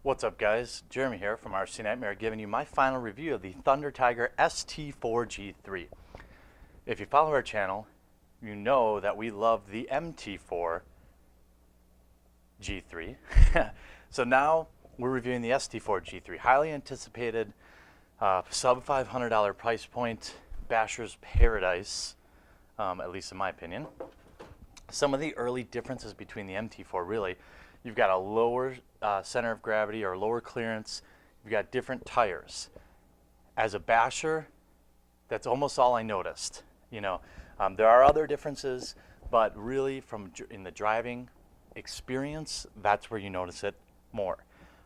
What's up, guys? Jeremy here from RC Nightmare, giving you my final review of the Thunder Tiger ST4 G3. If you follow our channel, you know that we love the MT4 G3. So now we're reviewing the ST4 G3, highly anticipated, sub $500 price point, basher's paradise, at least in my opinion. Some of the early differences between the MT4, really, you've got a lower center of gravity or lower clearance. You've got different tires. As a basher, that's almost all I noticed. You know, there are other differences, but really in the driving experience, that's where you notice it more.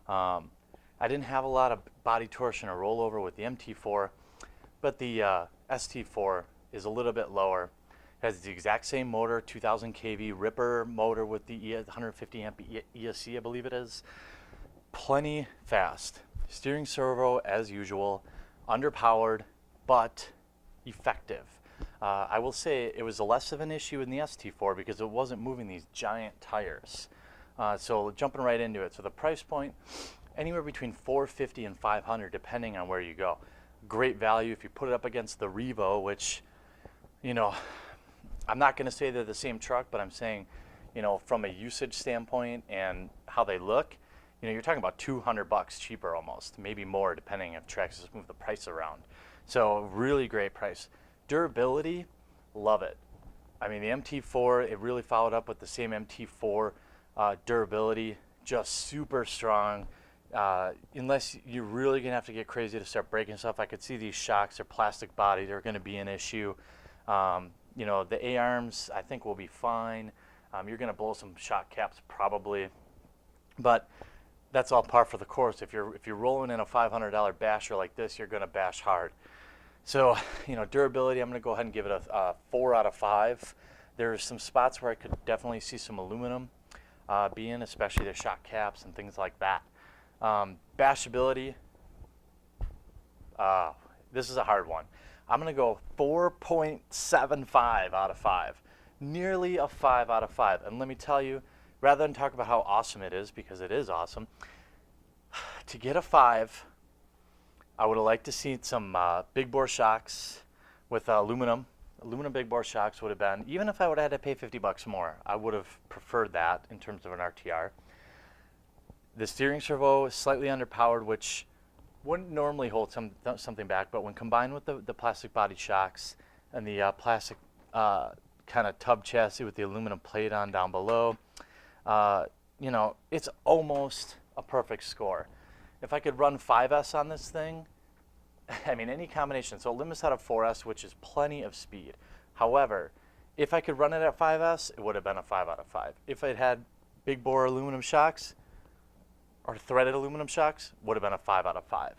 I didn't have a lot of body torsion or rollover with the MT4, but the ST4 is a little bit lower. Has the exact same motor, 2000 kV Ripper motor with the 150 amp ESC, I believe it is. Plenty fast. Steering servo, as usual, underpowered, but effective. I will say it was less of an issue in the ST4 because it wasn't moving these giant tires. So jumping right into it. So the price point, anywhere between $450 and $500, depending on where you go. Great value if you put it up against the Revo, which, you know, I'm not going to say they're the same truck, but I'm saying, you know, from a usage standpoint and how they look, you know, you're talking about $200 cheaper almost, maybe more, depending if Traxxas move the price around. So really great price. Durability, love it. I mean, the MT4, it really followed up with the same MT4 durability, just super strong. Unless you're really going to have to get crazy to start breaking stuff, I could see these shocks or plastic body, they're going to be an issue. You know, the A-arms, I think, will be fine. You're going to blow some shock caps probably, but that's all par for the course. If you're rolling in a $500 basher like this, you're going to bash hard. So, you know, durability, I'm going to go ahead and give it a 4 out of 5. There's some spots where I could definitely see some aluminum being, especially the shock caps and things like that. Bashability, this is a hard one. I'm going to go 4.75 out of 5. Nearly a 5 out of 5. And let me tell you, rather than talk about how awesome it is, because it is awesome, to get a 5, I would have liked to see some big bore shocks with aluminum. Aluminum big bore shocks would have been, even if I would have had to pay $50 more, I would have preferred that in terms of an RTR. The steering servo is slightly underpowered, which wouldn't normally hold something back, but when combined with the plastic body shocks and the plastic kind of tub chassis with the aluminum plate on down below, you know, it's almost a perfect score. If I could run 5S on this thing, I mean, any combination. So it limits out of 4S, which is plenty of speed. However, if I could run it at 5S, it would have been a 5 out of 5. If it had big bore aluminum shocks, or threaded aluminum shocks, would have been a 5 out of 5.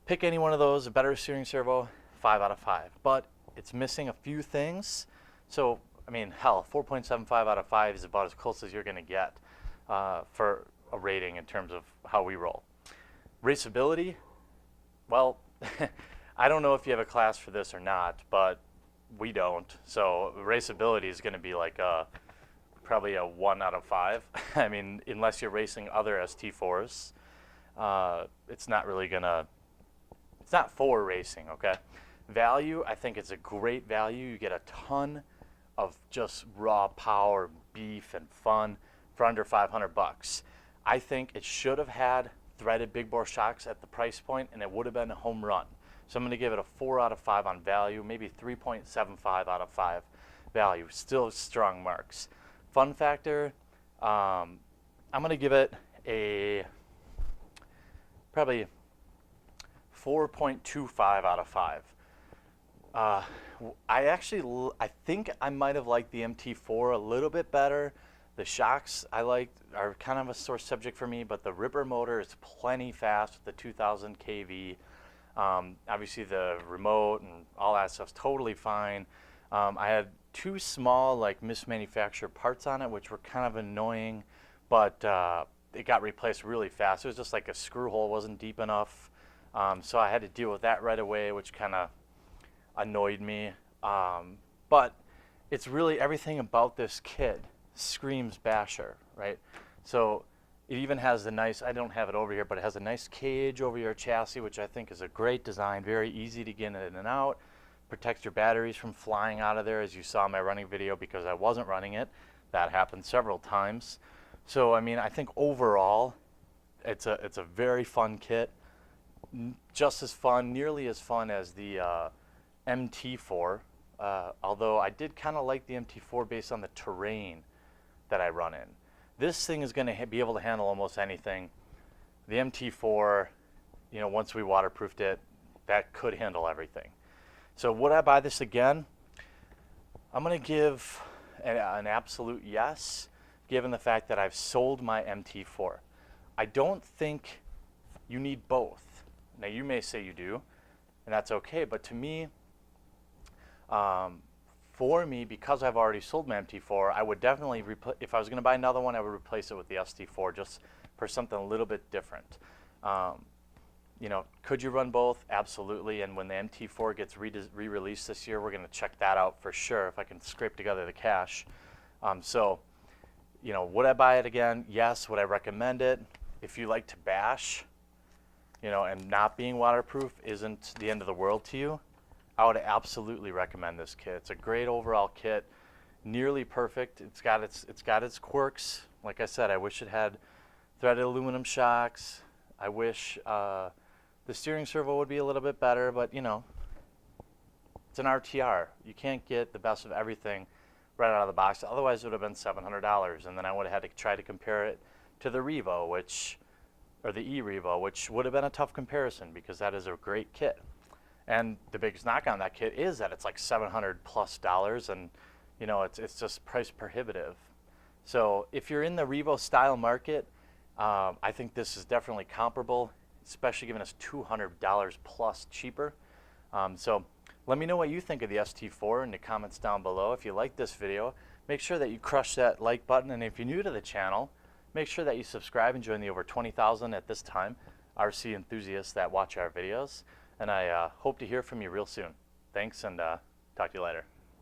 Pick any one of those, a better steering servo, 5 out of 5. But it's missing a few things. So, I mean, hell, 4.75 out of 5 is about as close as you're going to get for a rating in terms of how we roll. Raceability, well, I don't know if you have a class for this or not, but we don't. So raceability is going to be like probably a 1 out of 5. I mean, unless you're racing other ST4s, it's not really gonna, it's not for racing, okay? Value, I think it's a great value. You get a ton of just raw power, beef, and fun for under $500. I think it should have had threaded big bore shocks at the price point, and it would have been a home run. So I'm gonna give it a 4 out of 5 on value, maybe 3.75 out of 5 value. Still strong marks. Fun factor, I'm going to give it a probably 4.25 out of 5. I think I might have liked the MT4 a little bit better. The shocks I liked are kind of a sore subject for me, but the Ripper motor is plenty fast with the 2000 kV. Obviously the remote and all that stuff's totally fine. I had 2 small, like, mismanufactured parts on it, which were kind of annoying, but it got replaced really fast. It was just like a screw hole wasn't deep enough, so I had to deal with that right away, which kind of annoyed me. But it's really everything about this kit screams basher, right? So It even has a nice, I don't have it over here, but it has a nice cage over your chassis, which I think is a great design. Very easy to get in and out. Protects your batteries from flying out of there, as you saw in my running video, because I wasn't running it. That happened several times. So I mean, I think overall, it's a very fun kit. Just as fun, nearly as fun as the MT4. Although I did kind of like the MT4 based on the terrain that I run in. This thing is going to be able to handle almost anything. The MT4, you know, once we waterproofed it, that could handle everything. So would I buy this again? I'm going to give an absolute yes, given the fact that I've sold my MT4. I don't think you need both. Now you may say you do, and that's okay, but to me, for me, because I've already sold my MT4, I would definitely, if I was going to buy another one, I would replace it with the ST4 just for something a little bit different. You know, could you run both? Absolutely. And when the MT4 gets re-released this year, we're going to check that out for sure if I can scrape together the cash. So, you know, would I buy it again? Yes. Would I recommend it? If you like to bash, you know, and not being waterproof isn't the end of the world to you, I would absolutely recommend this kit. It's a great overall kit, nearly perfect. It's got its quirks. Like I said, I wish it had threaded aluminum shocks. I wish the steering servo would be a little bit better, but you know, it's an RTR. You can't get the best of everything right out of the box. Otherwise, it would have been $700, and then I would have had to try to compare it to the Revo, or the E-Revo, which would have been a tough comparison because that is a great kit. And the biggest knock on that kit is that it's like $700+, and you know, it's just price prohibitive. So if you're in the Revo style market, I think this is definitely comparable, especially given us $200 plus cheaper. So let me know what you think of the ST4 in the comments down below. If you like this video, make sure that you crush that like button, and if you're new to the channel, make sure that you subscribe and join the over 20,000 at this time RC enthusiasts that watch our videos. And I hope to hear from you real soon. Thanks, and talk to you later.